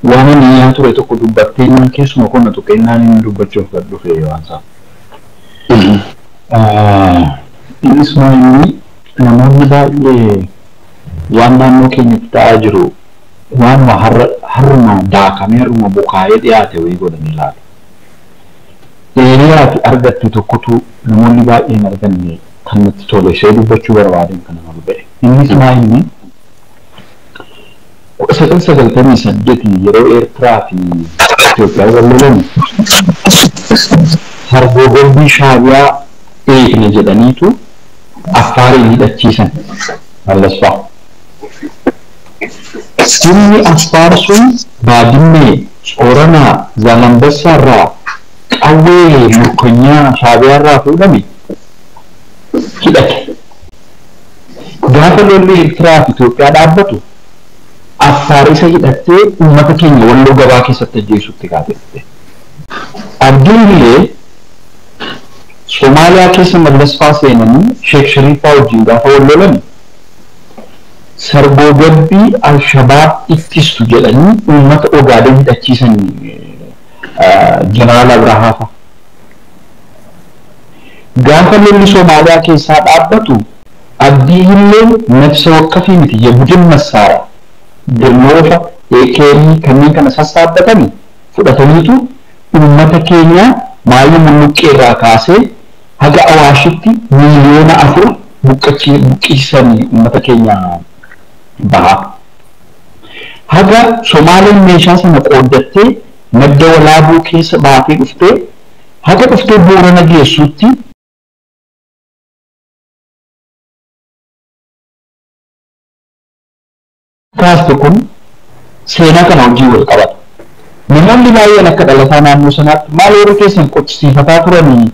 وانا نياتو ريتو كو دوباتين كيس مو كنا تو كينان دوباتشو فدو في وانسا اسمعني نمون باي وانا نو كيني تاجرو وانا harma daakameeru ma bukaayee dhiyaate wayii godhanii laatu. Dheeriyaa fi argattu tokkotu namoonni baay'een arganne kan natti tole ishee dubbachuu barbaadan kana malu ba'e. Innis maayini 1998 yeroo Eertiraa fi Itoophiyaa wal lolan harboo golbii Shaabiyaa eegne jedhaniitu Affaarin hidhachiisan mallasfaa. Sini Affaar sun baadiyyaa Sooranaa Zaalambessaa irraa qawwee murkonyaa Shaabiyaa irraa fuudhame hidhate. Gaafa lolli Eertiraa fi Itoophiyaa dhaabbatu Affaar isa hidhattee uummata keenya Walloo gabaa keessatti ajjeesutti kaafette. Abdiillee Somaaliyaa keessa mallasfaa seenanii Sheek Shariifaa wajjin gaafa wal lolan sargoo gabbii Al-Shabaab ittistu jedhanii uummata Ogaaden hidhachiisan Jeneraal Abrahaafa. Gaafa lolli Somaaliyaa keessaa dhaabbatu Abdiillee nafsa wakkafii miti Yabudin Massaara Dirmoofa Ekeerii kanneen kana sassaabbatanii fudhataniitu uummata keenya maayii mulluqqee irraa kaasee haga Awaashitti miliyoona 4 buqqisanii uummata keenya baha. Haga Somaaleen meeshaa sana qooddattee madda walaabuu keessa baatee dhuftee haga dhuftee Boorana geessutti kaaste kun seenaa kana hojii wal qabata. Namoonni baay'een akka dhalataa naannoo sanaatti maal yeroo keessan qochisiifataa turanii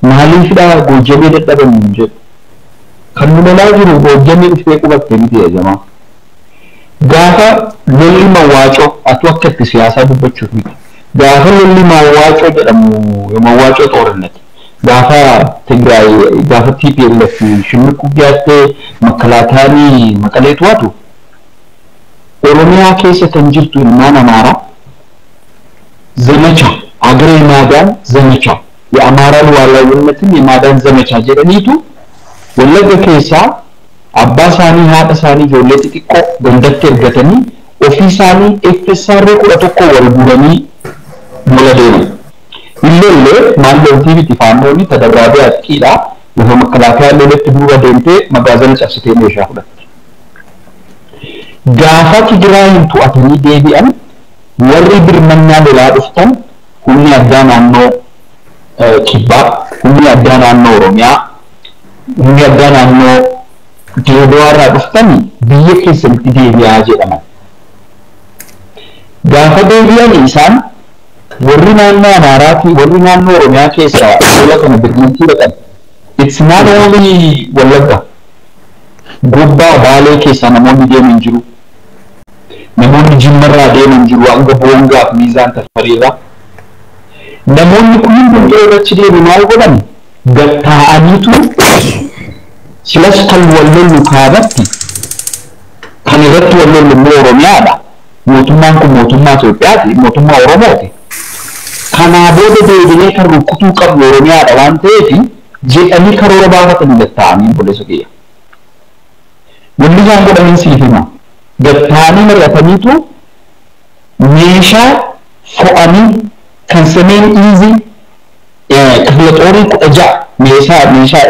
maaliifidha Goojjamee dadhabanii jedhu. Kan nu lolaa jiru Goojjamee dhuftee qubatte miti eegamaa. Gaafa lolli Mawwaacoo atu akka itti siyaasaa dubbachuuf miti. Gaafa lolli Mawwaacoo jedhamu Mawwaacoo xoorinati. Gaafa Tigraay gaafa TPLF shimmiqquu dhiyaattee makkalaataanii Maqalee to'atu Oromiyaa keessa kan jirtu ilmaan Amaaraa ዘመቻ አገር የማዳን ዘመቻ የአማራ ሉዓላዊነትን የማዳን ዘመቻ ጀረኒቱ ወለገ ከሳ አባሳኒ ሀጠሳኒ ጆሌት ጥቆ ገንደት እርገተኒ ኦፊሳኒ ኤፍኤስአር ቁለቶኮ ወልጉረኒ ሞለዴኑ ኢሌሌ ማለው ቲቪ ፋኖኒ ተደራቢ አጥቂላ ወሆ መከላከያ ለለት ዱባ ደንቴ መጋዘን ጨስቴ ነው ሻሁለ ጋፋ ትግራይንቱ አተኒ ዴቢአን warri birmannaa lolaa dhuftan humni addaa naannoo Kibbaa, humni addaa naannoo Oromiyaa, humni addaa naannoo Dirreedawaa dhuftan biyya keessatti deebi'aa jedhaman. Gaafa deebi'an isaan warri naannoo Amaaraa fi warri naannoo Oromiyaa keessaa lola kana birmantii dhaqan. It's not only Wallagga. Gubbaa Baalee keessaa namoonni deeman jiru. namoonni jimmarraa deeman jiru hanga boongaaf miizaan tafariirraa namoonni kun hundi irratti deebi'u maal godhan gatta'aniitu silas kan wallollu kaabatti kan irratti wallollu immoo Oromiyaadha. Mootummaan kun mootummaa Itoophiyaati, mootummaa Oromooti. Kanaa booda deebinee kan rukkutuu qabnu Oromiyaadha waan ta'eef jedhanii karoora baafatanii gatta'anii boleessa kiyya. Wanni isaan godhaniin siif hima. Gatta'anii mari'ataniitu meeshaa fo'anii kan sameen iizii kifla xoorii 16 meeshaa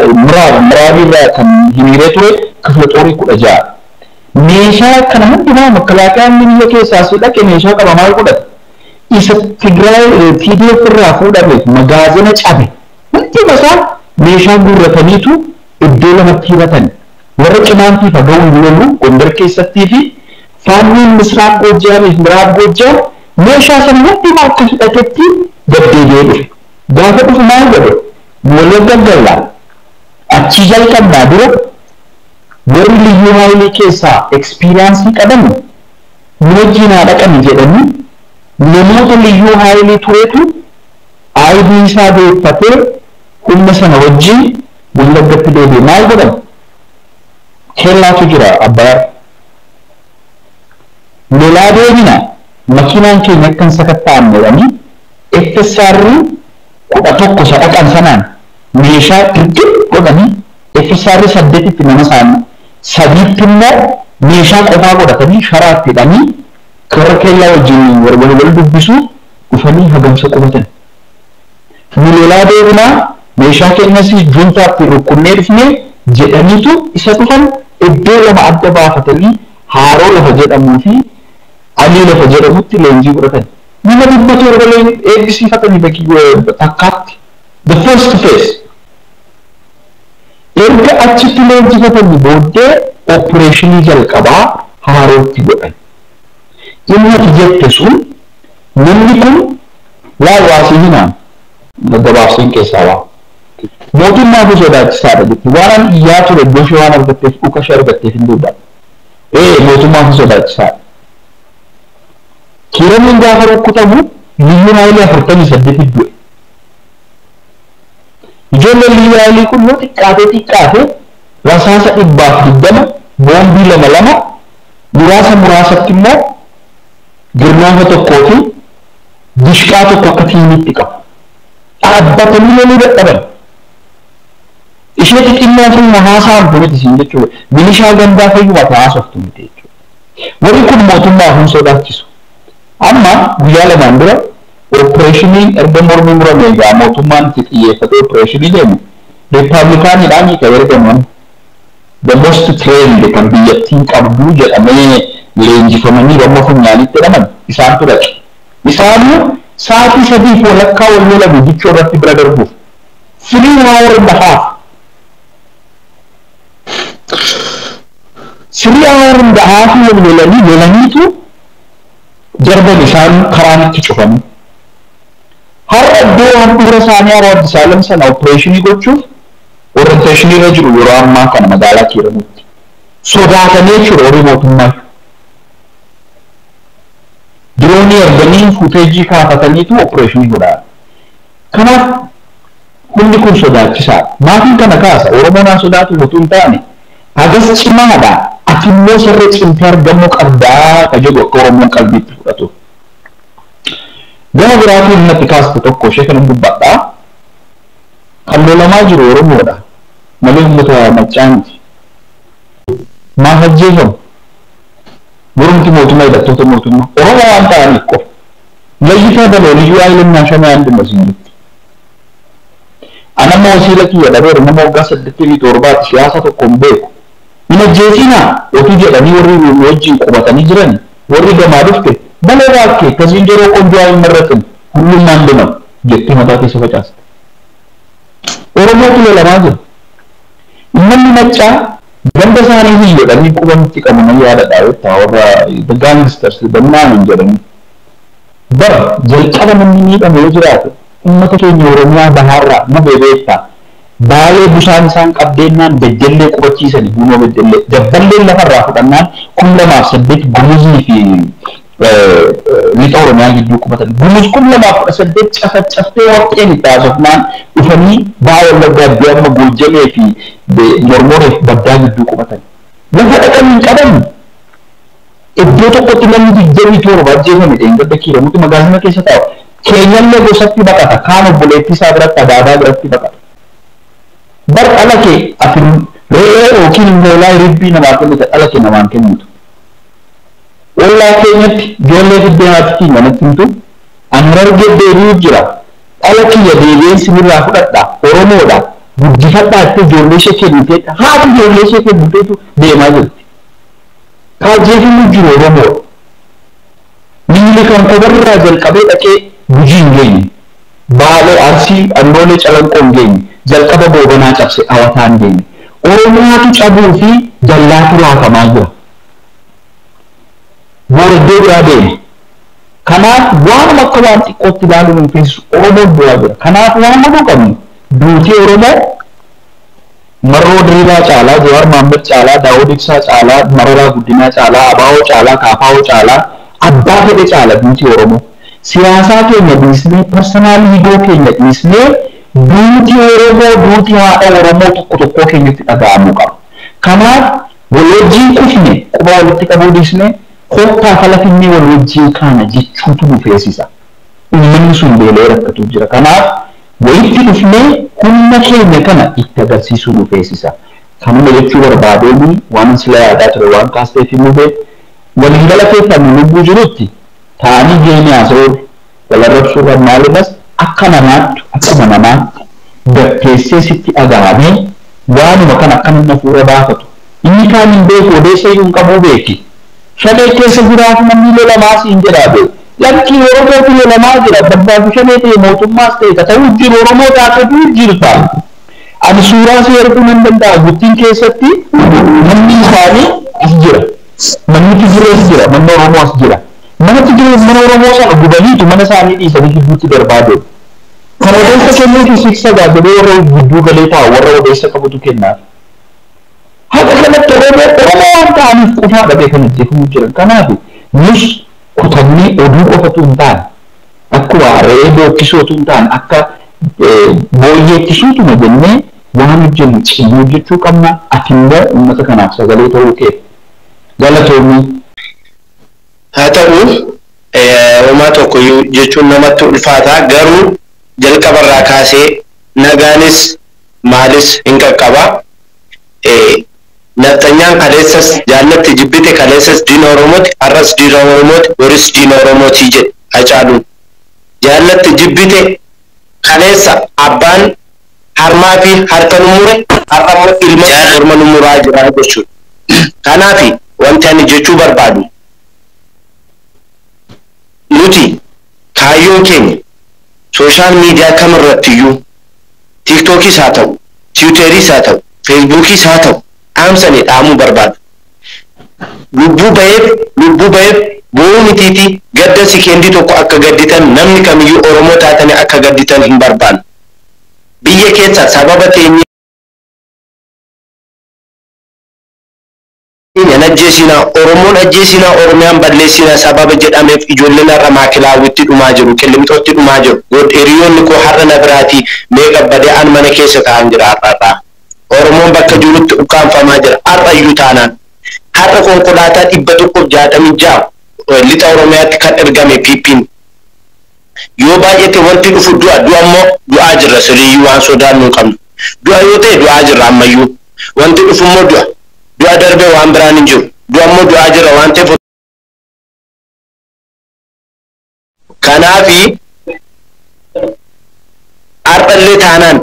miraabiirraa kan hiriiree ture kifla xoorii 16 meeshaa kana hundumaa makkalaaqaan biyya keessaa si dhaqe meeshaa qaba maal godhate isa Tigraay TDF irraa fuudhame magaazina cabe hundi isaa meeshaa guurrataniitu iddoo lamatti hiratan warra cinaantii faga'uu hin lollu Gondar keessattii fi faanniin Misraaq Goojjam fi Miraab Goojjam meeshaa sana hundumaa akka hidhatetti gaddeebi'ee dhufe. Gaafa dhufu maal godhe Wallagga gallaa achi jalqabnaa dura warri liyyuu haayilii keessaa ekspiriyaansii qaban nu wajjin haa dhaqani jedhanii namoota liyyuu haayilii tureetu aayidii isaa beekfatee humna sana wajjin Wallaggatti deebi'e maal godhan kellaatu jira Abbaar lolaa deemina makiinaan keenya akkan sakatta'an jedhanii FSR'n 11 sadaqan sanaan meeshaa xiqqoo godhanii FSR 8tti nama isaanii sadiitti immoo meeshaa qofaa godhatanii sharaatti hidhanii karra keellaa wajjin wal dubbisuu dhufanii hagamsa qubatan. Nu lolaa deemnaa meeshaa keenyas juntaatti rukkunnee dhufnee jedhaniitu isa dhufan iddoo lama adda baafatanii Haaroo lafa jedhamuu fi Alii lafa jedhamutti leenjii godhatan. Nama 100 eebbisiifatanii bakki takkaatti. The first phase. Erga achitti leenjifatanii booddee opereeshinii jalqabaa Haarootti godhan. Inni ati jette sun namni kun waasii hinaan gabaabsiin keessaa waa. Mootummaa fi sodaachisaadha jetti. Waan iyyaa ture iddoo ishee waan argatteef dhuka ishee argatteef hin duudha. Mootummaa fi sodaachisaadha. Kiiraniin gaafa rukkutamu liyyuu haayilii 48 du'e. Ijoolleen liyyuu haayilii kun yoo xiqqaatee rasaasa 120 boombii 2 muraasatti immoo girnaanfa tokkoo fi dishqaa tokko akka tiimiitti qabu. Dhaabbatanii loluu dadhaban. Ishee xixinnaa fi haasaan kun isin jechuudha. Milishaa gandaa fayyuma haasoftu miti jechuudha. Warri kun mootummaa hin sodaachisu. Amma guyyaa lamaan dura opereeshiniin erga mormii murame egaa mootummaan itti xiyyeeffate opereeshinii deemu riippaabilikaanidhaan kan ergaman the most trained kan biyyattiin qabdu jedhamee leenjifamanii Oromoo funyaanitti hidhaman isaantu dhaqe. Isaanuu sa'aatii 3 walakkaa wal lolamu jechuun irratti bira darbuuf 3 hours and a half. 3 hours and a half wal lolaniitu jarban isaan karaan itti cufanii. Har'a iddoo handhuura isaanii Haaroo Addis Alem sana opereeshinii gochuuf orienteeshinii irra jiru yeroo ammaa kana magaalaa Kiiramuutti. Sodaatanii jechuudha horii mootummaa. Diroonii erganii fuuteejii kaafataniitu opereeshinii godhaa. Kanaaf hundi kun sodaachisaadha. Maatiin kana kaasa Oromoon haa sodaatu utuu hin taane hagas cimaadha. Ati immoo sirrii cimtee argamuu qabdaa ka jedhu akka Oromoon qalbiitti fudhatu. Gama biraatiin natti kaastu tokko ishee kana dubbadhaa. Kan lolamaa jiru Oromoodha. Malee uummata Maccaaniti. Maaf ajjeefamu? Mormiti mootummaa hidhattoota mootummaa. Oromoo waan ta'aniif qofa. Layyitaa baloo liyyuu haayilannaa shamee handi masiinitti. Anamma wasiila kiyya dhabeera nama waggaa 87 siyaasa tokkoon beeku. Min ajjeesinaa otuu jedhanii warri wajjin qubatanii jiran warri gamaa dhufte balee baakkee kasiin yeroo qonjaa hin marratin hullummaan deeman jettee mataa keessa facaaste. Oromootu lolamaa jira. Uummanni Maccaa ganda isaanii hin jedhanii qubanitti qabaman yaadadhaa jettaa warra the gangsters bannaan jedhanii. Bara jalqaba namni miidhame yoo jiraate uummata keenya Oromiyaa bahaarraa na beebeettaa. Baalee bushaan isaan qabdeennaan beddellee qubachiisanii buunoo beddellee dabballeen lafarraa fudhannaan 2008 gumuzii fi lixa Oromiyaa gidduu qubatan. Gumuz 2018 cafattee warqeen itti haasofnaan dhufanii baay'ee wallaggaa iddoo amma Goojjamee fi Mormoree fi Baddaa gidduu qubatan. Lafa dhaqan hin qaban. Iddoo tokkotti namni 27 ajjeefame dheengadda Kiiramuutti magaalaa keessa taa'u. Keenyallee gosatti baqata. Kaan obboleettii isaa biratti Adaadaa biratti baqata. Bar alake afin re'ee yookiin immoo ribbii namaa kennite alake namaan kennitu. Ollaa keenyatti ijoollee biddenaatti namatti himtu ani argee deebi'uu jira. Alakiyya deebi'een simirraa fudhadhaa Oromoodha. Guddifadhaa itti ijoollee ishee kennitee haati ijoollee ishee kenniteetu deemaa jirti. Kaajjeefimuu jiru Oromoodha. Miilli kan qobarraa jalqabee dhaqee Gujii hin geenye. Baalee Arsii Annoolee Calanqoo hin geenye. Jalqaba boobanaa cabse hawataan deeme. Oromiyaatu cabuu fi jallaatu raafamaa jira. Booddee biraa deeme. Kanaaf waan akka waan xiqqootti ilaaluu hin feesisu Oromoon bu'aa jira. Kanaaf waan nama qabnu duutii Oromoo Marroo Diriiraa caalaa, Jawaar Mohaammed caalaa, Daawud Ibsaa caalaa, Mararaa Guddinaa caalaa, Abaawoo caalaa, Kaafaawoo caalaa, abbaa fedhe caala duutii Oromoo. Siyaasaa keenya dhiisnee, parsanaalii hidoo keenya dhiisnee duutii Oromoo, duutii haadha Oromoo tokko keenyatti dhaga'amuu qaba. Kanaaf walajjiin kufne quba walitti qabuu dhiisnee kottaa falafinnee wal wajjin kaana jechuutu nu feesisa. Uummanni sun beelee rakkatu jira. Kanaaf walitti dhufnee humna keenya kana itti agarsiisuu nu feesisa. Kanuma jechuu barbaadeen waan sila yaadaa ture waan kaasteef himuu beeku waliin galateeffamu lubbuu jirutti ta'anii geenya haasa'uu walarrabsuu irra maaliifas akka namaatti gaggeessee sitti dhagahamee waanuma kan akka nama fuula baafatu. Inni kaan hin beeku odeessa iyyuu qabuu beeki. Shanee keessa jiraatu namni lolamaas hin jedhaa beeku. Lakki Oromootu lolamaa jira. Barbaadu shanee ta'e mootummaas ta'e ka ta'uu jiru Oromoo taatee jirta. Ani suuraa si arguu nan danda'a. Guttiin keessatti manni isaanii as jira. Manni Tigirees jira. Manni Oromoo as jira. Mana Tigirees mana Oromoo sana gubaniitu mana isaanii dhiisanii gidduutti barbaadu. Kan odeessa kennuufi siksa gaazexee warra gidduu galee taa'u warra odeessa qabutu kennaaf. Haqa kanatti Oromoo waan ta'aniif qofaa dhabee kan ajjeefamuu jiran. Kanaaf nus kutamni oduu qofatu hin taane akkuma re'ee bookkisootu hin taane akka booyyeettisuutuma jennee waan hojjennu cimmuu hojjechuu qabna. Ati immoo uummata kanaaf sagalee ta'uu kee galatoomii. Haa ta'u uumaa tokko jechuun namatti ulfaataa garuu jalqabarraa kaasee nagaanis maalis hin qaqqaba. Naftanyaan kaleessas jaallatti jibbite kaleessas diina Oromooti har'as diina Oromooti boris diina Oromooti jedhe Hacaaluun. Jaallatti jibbite kaleessa abbaan harmaa fi harka numure har'ammoo ilma orma numuraa jira jechuudha. Kanaaf wanti ani jechuu barbaadu nuti kaayyoon keenya sooshaal miidiyaa kamirrattiyyuu tiiktookis haa ta'u tiwuteeriis haa ta'u feesbuukiis haa ta'u dhaamsanii dhaamuu barbaadu. Lubbuu baheef bu'uu mitiiti gadda sikeendii tokko akka gadditan namni kamiyyuu Oromoo taatanii akka gadditan hin barbaannu. Biyya keessa sababa teenyee ajjeesinaa Oromoon ajjeesinaa Oromiyaan balleessinaa sababa jedhameef ijoolleen har'a maakilaawwitti dhumaa jiru qillimxootti dhumaa jiru. Hiriyoonni koo har'a na biraatii meeqa badee an mana keessa taa'an jira har'arraa. Oromoon bakka jirutti ukkaanfamaa jira har'ayyuu taanaan. Har'a konkolaataa 166 lixa Oromiyaatti kan ergame piippiin. Yoo baay'ate wanti dhufu du'ammoo du'aa jirra sirriiyyuu waan sodaannu hin qabnu. Du'a yoo ta'e du'aa jirra ammayyuu. Wanti dhufummoo du'a darbee waan biraan hin jiru. Du'ammoo du'aa jirra waan ta'eef. Kanaafi har'allee taanaan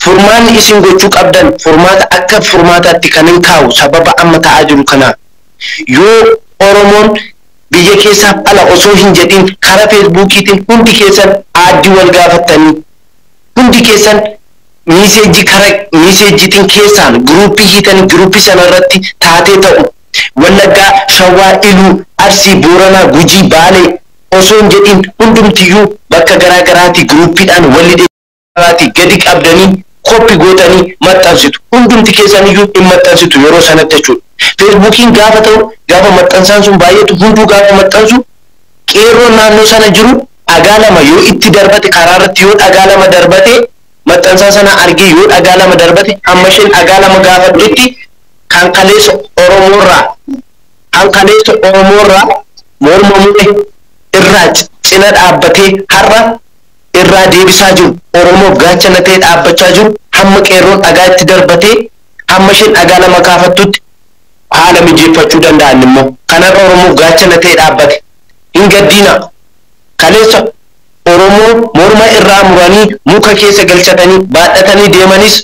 furmaanni isin gochuu qabdan furmaata akka furmaataatti kan hin kaa'u sababa amma ta'aa jiru kana. Yoo Oromoon biyya keessaaf ala osoo hin jedhin karaa feesbuukiitiin hundi keessan aaddii wal gaafattanii hundi keessan miiseejiitiin keessaan giruuppii hiitanii giruuppii sanarratti taatee ta'u Wallaggaa Shawaa Iluu Arsii Booranaa Gujii Baalee osoo hin jedhin hundumtiyyuu bakka garaa garaatti giruuppiidhaan walii gadi qabdanii koppi gootanii maxxansitu hundumti keessaniyyuu hin maxxansitu yeroo sanatti jechuudha. Feesbuukiin gaafa ta'u gaafa maxxansaan sun baay'eetu hunduu gaafa maxxansu qeerroon naannoo sana jiru dhagaa lama yoo itti darbate karaa irratti yoo dhagaa lama darbate maxxansaa sana argee yoo dhagaa lama darbate amma isheen dhagaa lama gaafa dhutti kan kaleessa Oromoorraa morma mure irraa cina dhaabbatee har'a irraa deebisaa jiru Oromoof gaachana ta'ee dhaabbachaa jiru hamma qeerroon dhagaa itti darbatee hamma isheen dhagaa lama kaafattutti haala mijeeffachuu danda'an immoo kanarra Oromoof gaachana ta'ee dhaabbate hin gaddiina kaleessa Oromoo morma irraa muranii muka keessa galchatanii baadhatanii deemanis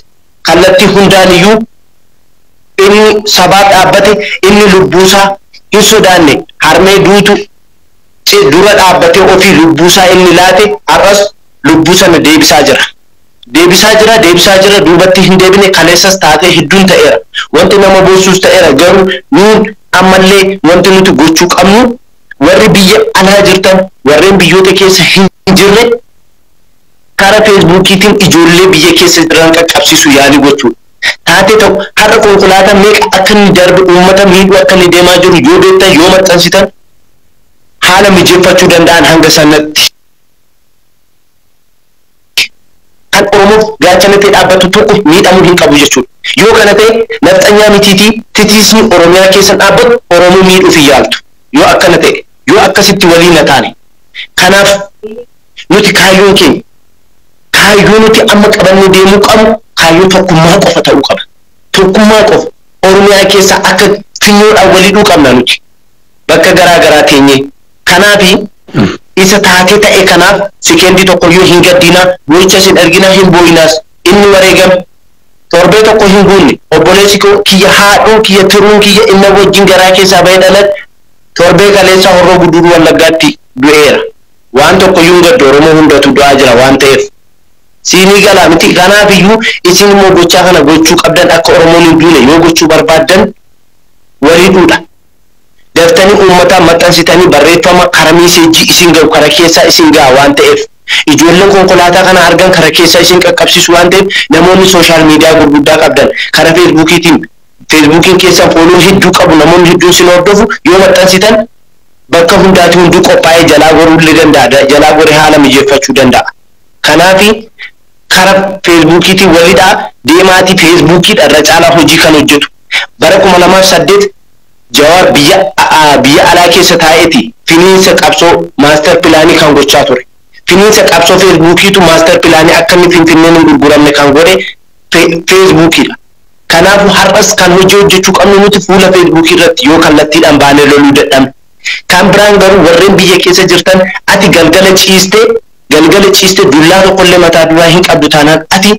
kallattii hundaaniyyuu inni sabaa dhaabbate inni lubbuusaa hin sodaanne harmee duutu dura dhaabbatee ofii lubbuusaa inni laate har'as lubbuu sana deebisaa jira duubatti hin deebine kaleessas taatee hedduun ta'eera wanti nama boossuus ta'eera garuu nuun ammallee wanti nuti gochuu qabnu warri biyya alaa jirtan warreen biyyoota keessa hin jirre karaa feesbuukiitiin ijoollee biyya keessa jiran qaqqabsiisu yaalii gochuudha. Taatee ta'u har'a konkolaataa meeqa akka inni darbe uummata miidhuu akka inni deemaa jiru yoo beektan yoo maxxansitan haala mijeeffachuu danda'an hanga sanatti. Kan Oromoof gaachana ta'e dhaabbatu tokko miidhamuu hin qabu jechuudha. Yoo kana ta'e nafxanyaa mitiitii titiisni Oromiyaa keessa dhaabbatu Oromoo miidhuuf hin yaaltu. yoo akkana ta'e yoo akkasitti waliin na taane kanaaf nuti kaayyoon keenya kaayyoo nuti amma qabannee deemuu qabnu kaayyoo tokkummaa qofa ta'uu qaba. Tokkummaa qofa Oromiyaa keessa akka finyoodhaan walii qabna nuti bakka garaa garaa teenyee kanaafi isa taatee ta'e kanaaf sikeendii tokko yoo hin gaddina gocha sin argina hin boo'inaas inni wareegam torbee tokko hin guunne obboleessi kiyya haadhuun kiyya firuun kiyya inni wajjin garaa keessaa bahee dhalat torbee kaleessa Horroo Guduruu Wallaggaatti du'eera waan tokko yoo gaddo Oromoo hundatu du'aa jira waan ta'eef siinii galaa miti kanaafiyyuu isin immoo gochaa kana gochuu qabdan akka Oromoon hin duune yoo gochuu barbaaddan walii duudha. Daftanii uummata maxxansitanii barreeffama karamii seejjii isin gahu kara keessaa isin gaha waan ta'eef ijoolleen konkolaataa kana argan kara keessaa isin qaqqabsiisu waan ta'eef namoonni sooshaal miidiyaa gurguddaa qabdan kara feesbuukiin keessan fooloo hedduu qabu namoonni hedduun sin hordofu yoo maxxansitan bakka hundaati hunduu qophaa'ee jalaa goruullee danda'a jalaa goree haala mijeeffachuu danda'a. Kanaafi kara feesbuukiitiin walidhaa deemaatii feesbuukiidha irra caalaa hojii kan hojjetu bara 2008 Jawaar biyya alaa keessa taa'eeti finiinsa qabsoo maaster pilaanii kan gochaa ture. Finiinsa qabsoo feesbuukiitu maaster pilaanii akka inni Finfinneen hin gurguramne kan godhe feesbuukiidha. Kanaafuu har'as kan hojjechuu qabnu nuti fuula feesbuukii irratti yoo kallattiidhaan baanee loluu dadhabne. Kan biraan garuu warreen biyya keessa jirtan ati galgala ciiste dullaa tokkollee mataa duraa hin qabdu taanaan ati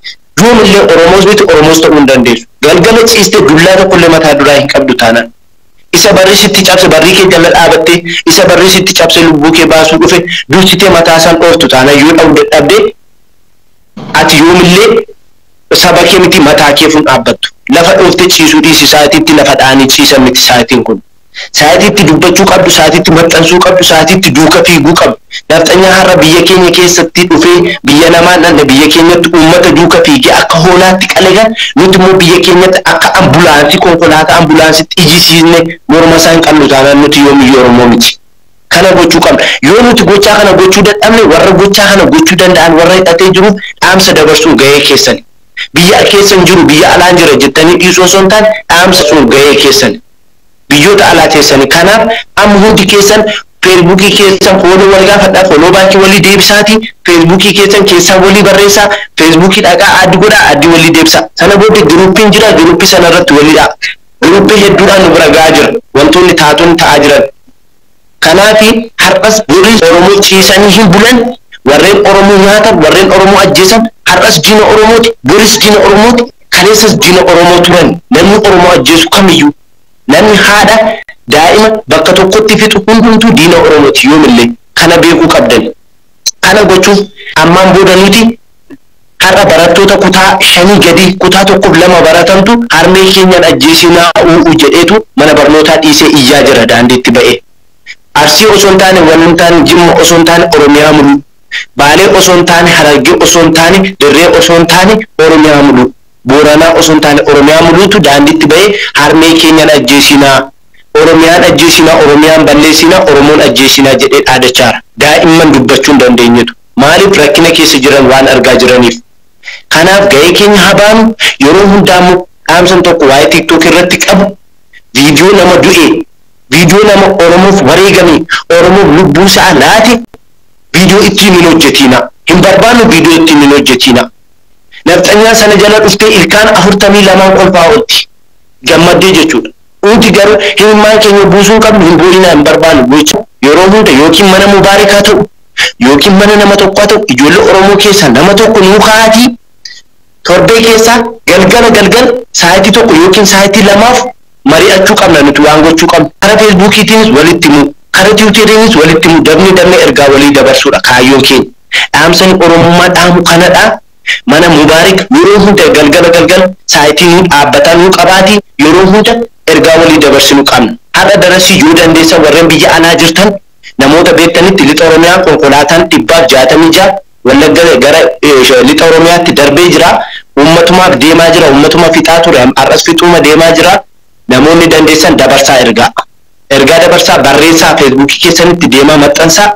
yoomillee Oromoos miti Oromoos ta'uu hin dandeessu. Galgala ciiste dullaa tokkollee mataa duraa hin qabdu taanaan. Isa barreessitti cabse barrii kee jala dhaabatte isa barreessitti cabse lubbuu kee baasuu dhufe dursitee mataa isaan dhooftu taana yoo dha'u dadhabde ati yoomillee saba kee miti mataa kee fun dhaabbattu lafa dhoofte ciisuu dhiisi saatiitti lafa dhaanii ciisan miti saatiin kun saatiitti dubbachuu qabdu saatiitti maxxansuu qabdu saatiitti duuka fiiguu qabdu nafxanyaa har'a biyya keenya keessatti dhufee biyya namaan dhanne biyya keenyatti uummata duuka fiigee akka hoolaatti qalegan nuti immoo biyya keenyatti akka ambulaansii konkolaataa ambulaansitti ijisiisne morma isaa hin qabnu taanaan nuti yoomiyyuu Oromoo miti. Kana gochuu qabna yoo nuti gochaa kana gochuu dadhabne warra gochaa kana gochuu danda'an warra hidhatee jiruuf dhaamsa dabarsuun gahee keessan biyya keessan jiru biyya alaan jira jettanii dhiisuu osoo hin taane dhaamsa sun gahee keessan biyyoota alaa teessanii kanaaf amma hundi keessan feesbuukii keessan fooloo wal gaafadhaa fooloo baakii walii deebisaati feesbuukii keessan keessaa walii barreessaa feesbuukii dhaqaa addi godhaa addi walii deebisa sana booddee giruuppiin jira giruuppii sana irratti waliidha giruuppii hedduudhaan nu bira gahaa jira wantoonni taatonni ta'aa jiran kanaafi har'as boris Oromoo ciisanii hin bulan warreen Oromoo nyaatan warreen Oromoo ajjeesan har'as diina Oromooti boris diina Oromooti kaleessas diina Oromoo turan namni Oromoo ajjeesu kamiyyuu namni haadha daa'ima bakka tokkotti fixu hundumtuu diina Oromooti yoomillee kana beekuu qabdan. Kana gochuuf ammaan booda nuti har'a barattoota kutaa 5 gadi kutaa 1-2 baratantu harmee keenyan ajjeesinaa u'u jedheetu mana barnootaa dhiisee iyyaa jira daandiitti ba'e. Arsii osoo hin taane waan hin taane Jimma osoo hin taane Oromiyaa mul'u. Baalee osoo hin taane Harargee osoo hin taane Dirree osoo hin taane Oromiyaa mul'u. Booranaa osoo hin taane Oromiyaa mul'uutu daandiitti ba'ee harmee keenyan ajjeesinaa Oromiyaan ajjeesinaa Oromiyaan balleessinaa Oromoon ajjeesinaa jedhee dhaadachaara. Daa'imman dubbachuu hin dandeenyetu. Maaliif rakkina keessa jiran waan argaa jiraniif. Kanaaf gahee keenya habaanu yeroo hundaamuu dhaamsan tokko waa'ee TikTok irratti qabu viidiyoo nama du'e viidiyoo nama Oromoof wareegame Oromoof lubbuu isaa laate viidiyoo ittiin hin hojjetina hin barbaannu viidiyoo ittiin hin hojjetina. Nafxanyaa sana jala dhuftee ilkaan 42 ol fa'aa olti gammaddee jechuudha. Uti garuu himmaan keenya buusuun qabnu hin boo'inaa hin barbaannu gocha yeroo hunda yookiin mana mubaarakaa ta'u yookiin mana nama tokko ta'u ijoollee Oromoo keessa nama tokko nu kaatii torbee keessa galgala sa'aatii tokko yookiin sa'aatii lamaaf mari'achuu qabna nuti waan gochuu qabna. Karaa feesbuukiitiinis walitti himu karaa tiwuteriinis walitti himu dabni ergaa walii dabarsuudha kaayyoon keenya. Dhaamsani Oromummaa dhaamu kanadha. Mana mubaarak yeroo hunda galgala sa'aatii nu dhaabbatan nu qabaati yeroo hunda ergaa walii dabarsinu qabna. Har'a darasii yoo dandeessan warreen biyya alaa jirtan namoota beektanitti lixa Oromiyaa konkolaataan 166 Wallagga gara lixa Oromiyaatti darbee jira. Ummatumaaf deemaa jira ummatumaa fixaa ture har'as fixuuma deemaa jira. Namoonni dandeessan dabarsaa ergaa dabarsaa barreessaa feesbuukii keessanitti deemaa maxxansaa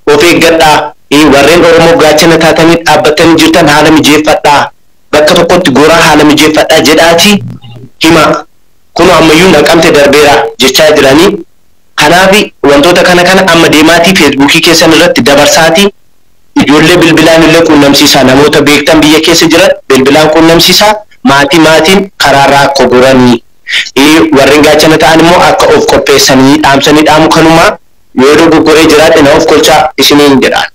of eeggadhaa. Warreen Oromoo gaachana taatanii dhaabbatanii jirtan haala mijeeffadhaa bakka tokkotti goraa haala mijeeffadhaa jedhaati hima kun ammayyuu naqamte darbeera jechaa jiranii Kanaafi wantoota kana amma deemaatii feesbuukii keessan irratti dabarsaati ijoollee bilbilaan illee quunnamsiisaa namoota beektan biyya keessa jiran bilbilaan quunnamsiisaa maatiin karaarraa akka goranii warreen gaachana ta'an immoo akka of qopheessanii dhaamsanii dhaamu kanumaa yoo dogoggoree jiraate na of kolchaa isiniin jedhaan.